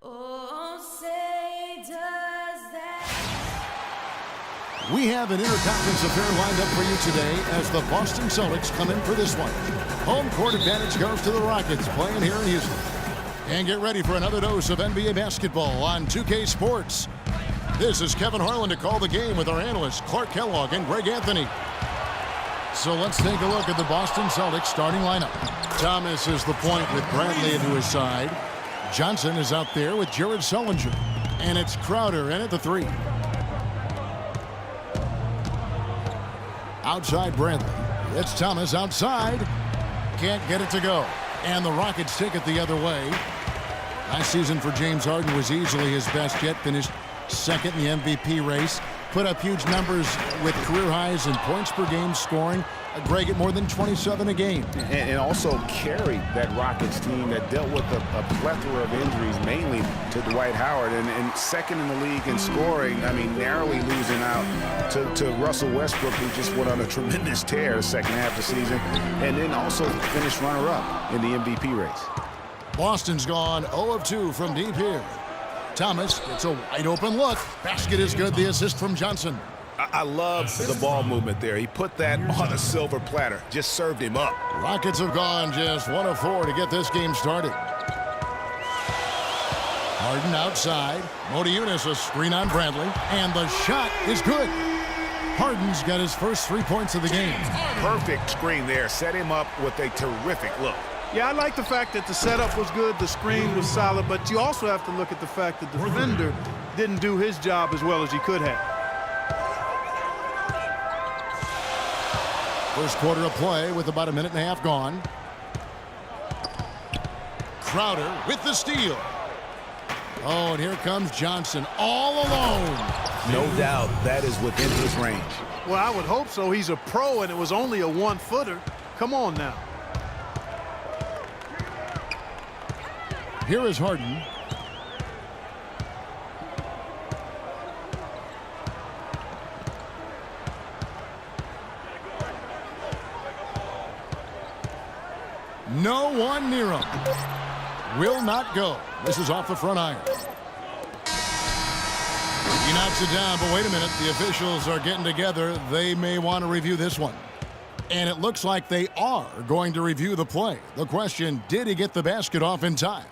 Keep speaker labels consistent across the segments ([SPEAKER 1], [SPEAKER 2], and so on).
[SPEAKER 1] Oh, say does that.
[SPEAKER 2] We have an interconference affair lined up for you today as the Boston Celtics come in for this one. Home court advantage goes to the Rockets playing here in Houston. And get ready for another dose of NBA basketball on 2K Sports. This is Kevin Harlan to call the game with our analysts Clark Kellogg and Greg Anthony. So let's take a look at the Boston Celtics starting lineup. Thomas is the point with Bradley into his side. Johnson is out there with Jared Sullinger. And it's Crowder in at the 3. Outside Bradley. It's Thomas outside. Can't get it to go. And the Rockets take it the other way. Last season for James Harden was easily his best yet. Finished second in the MVP race. Put up huge numbers with career highs in points per game scoring. Greg at more than 27 a game.
[SPEAKER 3] And also carried that Rockets team that dealt with a plethora of injuries, mainly to Dwight Howard. And second in the league in scoring, I mean, narrowly losing out to Russell Westbrook, who just went on a tremendous tear the second half of the season. And then also finished runner-up in the MVP race.
[SPEAKER 2] Boston's gone 0 of 2 from deep here. Thomas gets a wide open look. Basket is good. The assist from Johnson.
[SPEAKER 3] I love the ball movement there. He put that on a silver platter. Just served him up.
[SPEAKER 2] Rockets have gone just 1 of 4 to get this game started. Harden outside. Modiunas a screen on Bradley. And the shot is good. Harden's got his first 3 points of the game.
[SPEAKER 3] Perfect screen there. Set him up with a terrific look.
[SPEAKER 4] Yeah, I like the fact that the setup was good, the screen was solid, but you also have to look at the fact that the defender didn't do his job as well as he could have.
[SPEAKER 2] First quarter of play with about a minute and a half gone. Crowder with the steal. Oh, and here comes Johnson all alone.
[SPEAKER 3] No doubt that is within his range.
[SPEAKER 4] Well, I would hope so. He's a pro, and it was only a 1-footer. Come on now.
[SPEAKER 2] Here is Harden. No one near him. Will not go. This is off the front iron. He knocks it down, but wait a minute. The officials are getting together. They may want to review this one. And it looks like they are going to review the play. The question, did he get the basket off in time?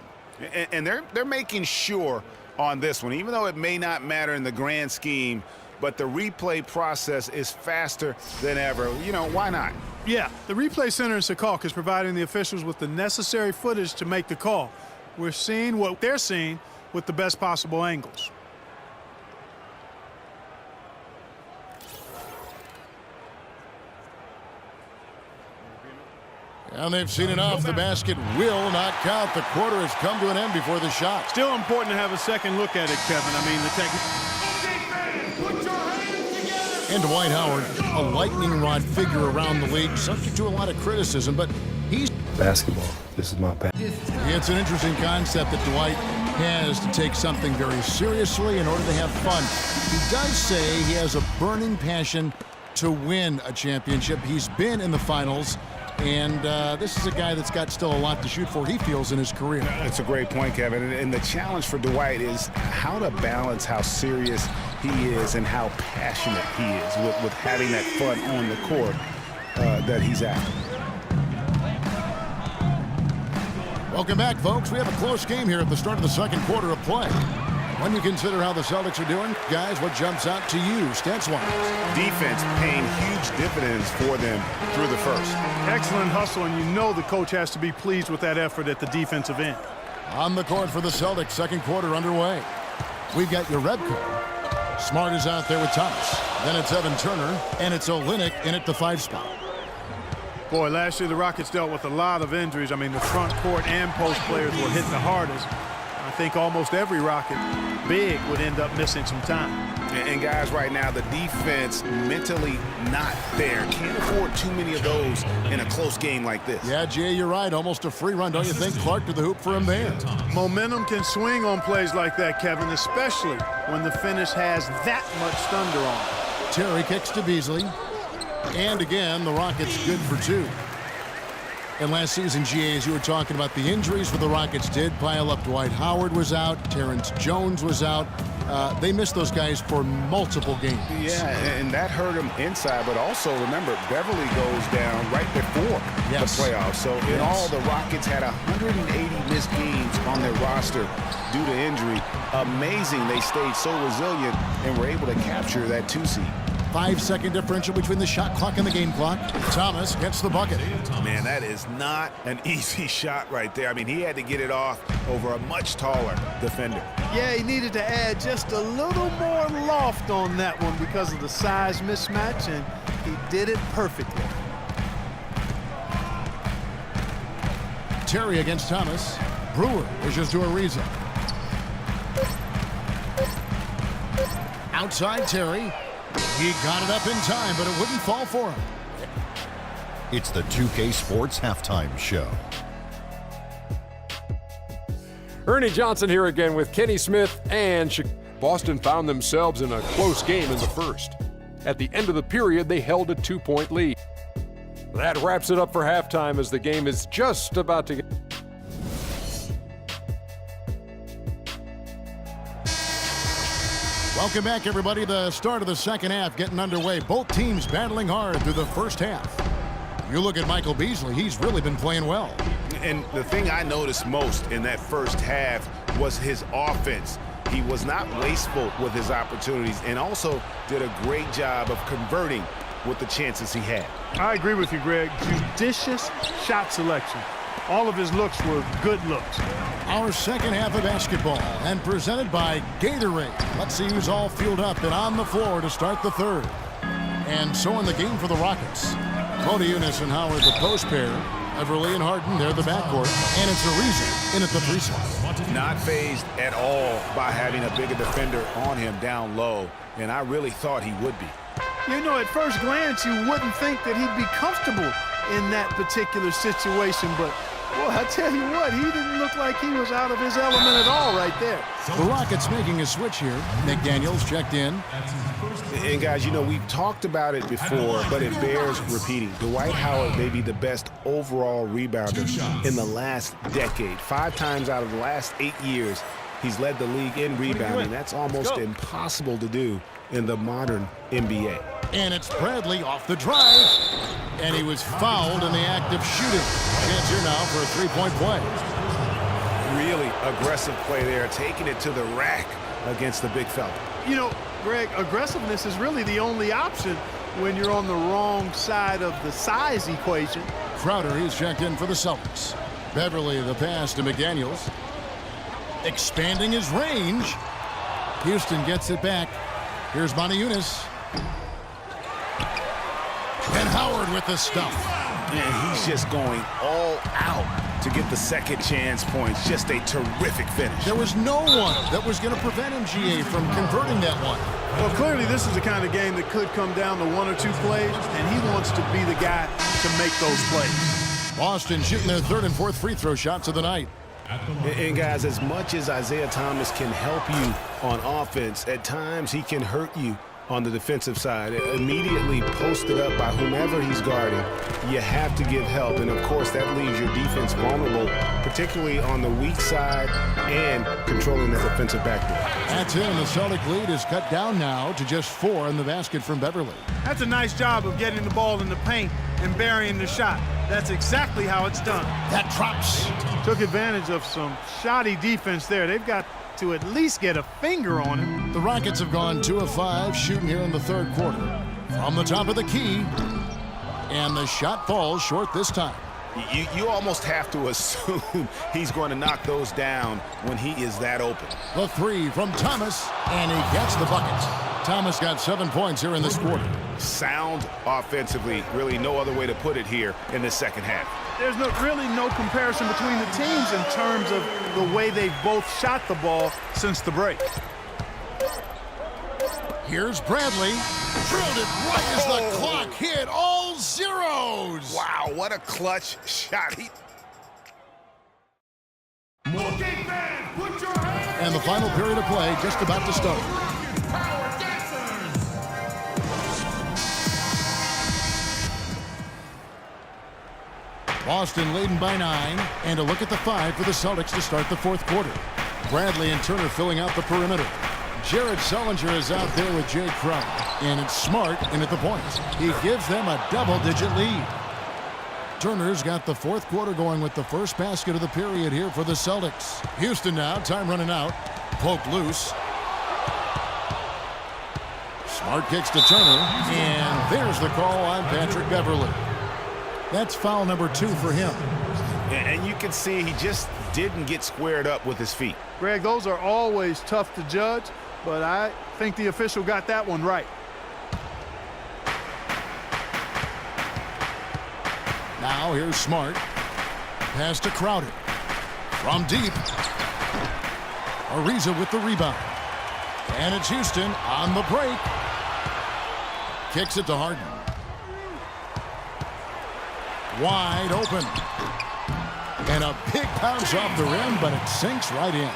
[SPEAKER 3] And they're making sure on this one, even though it may not matter in the grand scheme, but the replay process is faster than ever. You know, why not?
[SPEAKER 4] Yeah, the replay center in Secaucus is providing the officials with the necessary footage to make the call. We're seeing what they're seeing with the best possible angles.
[SPEAKER 2] And they've seen enough. The basket will not count. The quarter has come to an end before the shot.
[SPEAKER 4] Still important to have a second look at it, Kevin. I mean, the technique.
[SPEAKER 2] And Dwight Howard, a lightning rod figure around the league, subject to a lot of criticism, but he's...
[SPEAKER 5] Basketball. This is my passion.
[SPEAKER 2] It's an interesting concept that Dwight has to take something very seriously in order to have fun. He does say he has a burning passion to win a championship. He's been in the finals. And this is a guy that's got still a lot to shoot for, he feels, in his career.
[SPEAKER 3] That's a great point, Kevin. And the challenge for Dwight is how to balance how serious he is and how passionate he is with having that fun on the court that he's at.
[SPEAKER 2] Welcome back, folks. We have a close game here at the start of the second quarter of play. When you consider how the Celtics are doing, guys, what jumps out to you, stats-wise?
[SPEAKER 3] Defense paying huge dividends for them through the first.
[SPEAKER 4] Excellent hustle, and you know the coach has to be pleased with that effort at the defensive end.
[SPEAKER 2] On the court for the Celtics, second quarter underway. We've got Jerebko. Smart is out there with Thomas. Then it's Evan Turner, and it's Olynyk in at the 5 spot.
[SPEAKER 4] Boy, last year the Rockets dealt with a lot of injuries. I mean, the front court and post players were hit the hardest. I think almost every Rocket big would end up missing some time.
[SPEAKER 3] And guys, right now, the defense mentally not there. Can't afford too many of those in a close game like this.
[SPEAKER 2] Yeah, Jay, you're right. Almost a free run, don't you think? Clark to the hoop for him there.
[SPEAKER 4] Momentum can swing on plays like that, Kevin, especially when the finish has that much thunder on it.
[SPEAKER 2] Terry kicks to Beasley. And again, the Rockets good for 2. And last season, GA, as you were talking about, the injuries for the Rockets did pile up. Dwight Howard was out. Terrence Jones was out. They missed those guys for multiple games.
[SPEAKER 3] Yeah, and that hurt them inside. But also, remember, Beverly goes down right before the playoffs. So in all, the Rockets had 180 missed games on their roster due to injury. Amazing they stayed so resilient and were able to capture that 2 seed.
[SPEAKER 2] 5-second differential between the shot clock and the game clock. Thomas gets the bucket.
[SPEAKER 3] Man, that is not an easy shot right there. I mean, he had to get it off over a much taller defender.
[SPEAKER 4] Yeah, he needed to add just a little more loft on that one because of the size mismatch, and he did it perfectly.
[SPEAKER 2] Terry against Thomas. Brewer wishes to Ariza. Outside Terry. He got it up in time, but it wouldn't fall for him.
[SPEAKER 6] It's the 2K Sports Halftime Show.
[SPEAKER 7] Ernie Johnson here again with Kenny Smith and Boston found themselves in a close game in the first. At the end of the period, they held a 2-point lead. That wraps it up for halftime as the game is just about to get...
[SPEAKER 2] Welcome back, everybody. The start of the second half getting underway. Both teams battling hard through the first half. You look at Michael Beasley, he's really been playing well.
[SPEAKER 3] And the thing I noticed most in that first half was his offense. He was not wasteful with his opportunities and also did a great job of converting with the chances he had.
[SPEAKER 4] I agree with you, Greg. Judicious shot selection. All of his looks were good looks.
[SPEAKER 2] Our second half of basketball and presented by Gatorade. Let's see who's all fueled up and on the floor to start the third. And so in the game for the Rockets. Cody Eunice and Howard, the post pair. Everly and Harden, they're the backcourt. And it's Ariza in at the 3 spot.
[SPEAKER 3] Not fazed at all by having a bigger defender on him down low. And I really thought he would be.
[SPEAKER 4] You know, at first glance, you wouldn't think that he'd be comfortable in that particular situation, but well, I tell you what, he didn't look like he was out of his element at all right there.
[SPEAKER 2] The Rockets making a switch here. McDaniels checked in.
[SPEAKER 3] And guys, you know, we've talked about it before, but it bears repeating. Dwight Howard may be the best overall rebounder in the last decade. 5 times out of the last 8 years, he's led the league in rebounding. That's almost impossible to do in the modern NBA.
[SPEAKER 2] And it's Bradley off the drive. And he was fouled in the act of shooting. Chance here now for a 3-point play.
[SPEAKER 3] Really aggressive play there, taking it to the rack against the big fella.
[SPEAKER 4] You know, Greg, aggressiveness is really the only option when you're on the wrong side of the size equation.
[SPEAKER 2] Crowder, he's checked in for the Celtics. Beverly, the pass to McDaniels. Expanding his range. Houston gets it back. Here's Monty Eunice. And Howard with the stuff.
[SPEAKER 3] And he's just going all out to get the second chance points. Just a terrific finish.
[SPEAKER 2] There was no one that was going to prevent him, GA, from converting that one.
[SPEAKER 4] Well, clearly this is the kind of game that could come down to 1 or 2 plays, and he wants to be the guy to make those plays.
[SPEAKER 2] Boston shooting their 3rd and 4th free throw shots of the night.
[SPEAKER 3] And guys, as much as Isaiah Thomas can help you on offense, at times he can hurt you on the defensive side. Immediately posted up by whomever he's guarding, you have to give help. And, of course, that leaves your defense vulnerable, particularly on the weak side and controlling the defensive backboard.
[SPEAKER 2] That's it, and the Celtic lead is cut down now to just 4 in the basket from Beverly.
[SPEAKER 4] That's a nice job of getting the ball in the paint and burying the shot. That's exactly how it's done.
[SPEAKER 2] That drops.
[SPEAKER 4] Took advantage of some shoddy defense there. They've got to at least get a finger on him.
[SPEAKER 2] The Rockets have gone 2 of 5 shooting here in the 3rd quarter. From the top of the key, and the shot falls short this time.
[SPEAKER 3] You almost have to assume he's going to knock those down when he is that open.
[SPEAKER 2] The 3 from Thomas, and he gets the bucket. Thomas got 7 points here in this quarter.
[SPEAKER 3] Sound offensively, really no other way to put it here in the second half.
[SPEAKER 4] There's really no comparison between the teams in terms of the way they've both shot the ball since the break.
[SPEAKER 2] Here's Bradley. Drilled it right as the clock hit all zeros.
[SPEAKER 3] Wow, what a clutch shot.
[SPEAKER 2] And the final period of play just about to start. Boston leading by 9, and a look at the 5 for the Celtics to start the fourth quarter. Bradley and Turner filling out the perimeter. Jared Sullinger is out there with Jay Crumb, and it's Smart in at the point. He gives them a double-digit lead. Turner's got the fourth quarter going with the first basket of the period here for the Celtics. Houston now, time running out. Poked loose. Smart kicks to Turner, and there's the call on Patrick Beverley. That's foul number 2 for him.
[SPEAKER 3] And you can see he just didn't get squared up with his feet.
[SPEAKER 4] Greg, those are always tough to judge, but I think the official got that one right.
[SPEAKER 2] Now here's Smart. Pass to Crowder. From deep. Ariza with the rebound. And it's Houston on the break. Kicks it to Harden. Wide open. And a big bounce off the rim, but it sinks right in.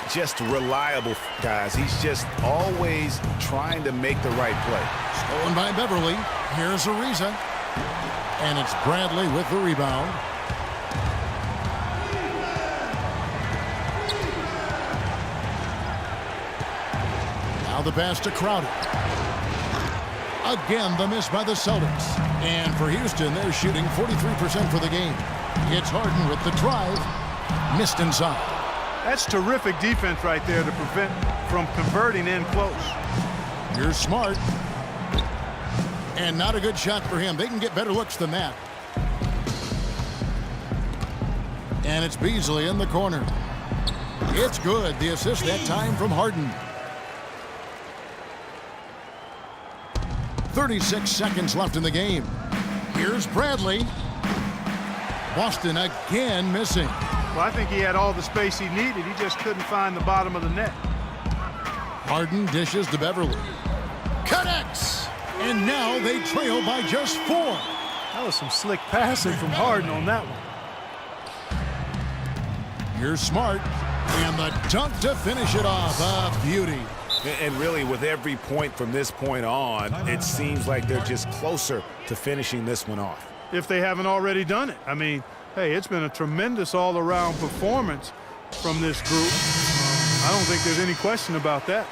[SPEAKER 3] Just reliable, guys. He's just always trying to make the right play.
[SPEAKER 2] Stolen by Beverley. Here's Ariza. And it's Bradley with the rebound. Now the pass to Crowder. Again, the miss by the Celtics. And for Houston, they're shooting 43% for the game. It's Harden with the drive. Missed inside.
[SPEAKER 4] That's terrific defense right there to prevent from converting in close.
[SPEAKER 2] Here's Smart. And not a good shot for him. They can get better looks than that. And it's Beasley in the corner. It's good. The assist that time from Harden. 36 seconds left in the game. Here's Bradley. Boston again missing.
[SPEAKER 4] Well, I think he had all the space he needed. He just couldn't find the bottom of the net.
[SPEAKER 2] Harden dishes to Beverley. Connects! And now they trail by just 4.
[SPEAKER 4] That was some slick passing from Harden on that one.
[SPEAKER 2] Here's Smart. And the dunk to finish it off. A beauty.
[SPEAKER 3] And really, with every point from this point on, it seems like they're just closer to finishing this one off.
[SPEAKER 4] If they haven't already done it. I mean, hey, it's been a tremendous all-around performance from this group. I don't think there's any question about that.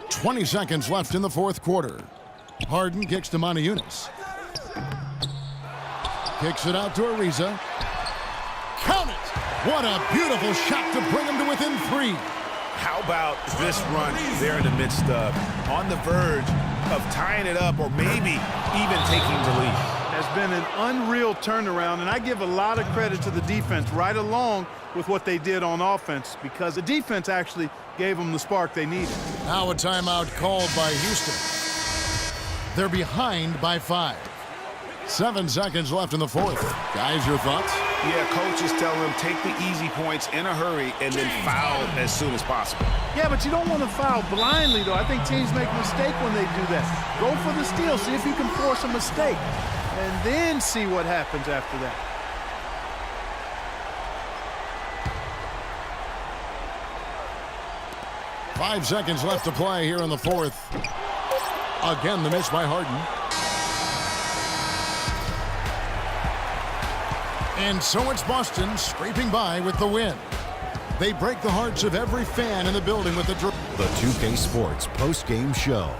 [SPEAKER 2] .20 seconds left in the fourth quarter. Harden kicks to Moniunas. Kicks it out to Ariza. Count it! What a beautiful shot to bring him to within 3.
[SPEAKER 3] How about this run there in the midst of, on the verge of tying it up or maybe even taking the lead?
[SPEAKER 4] Has been an unreal turnaround, and I give a lot of credit to the defense right along with what they did on offense, because the defense actually gave them the spark they needed.
[SPEAKER 2] Now a timeout called by Houston. They're behind by 5. 7 seconds left in the fourth. Guys, your thoughts?
[SPEAKER 3] Yeah, coach is telling them take the easy points in a hurry and then foul as soon as possible.
[SPEAKER 4] Yeah, but you don't want to foul blindly, though. I think teams make a mistake when they do that. Go for the steal. See if you can force a mistake, and then see what happens after that.
[SPEAKER 2] Five seconds left to play here in the fourth. Again, the miss by Harden. And so it's Boston scraping by with the win. They break the hearts of every fan in the building with the
[SPEAKER 6] 2K Sports post-game show.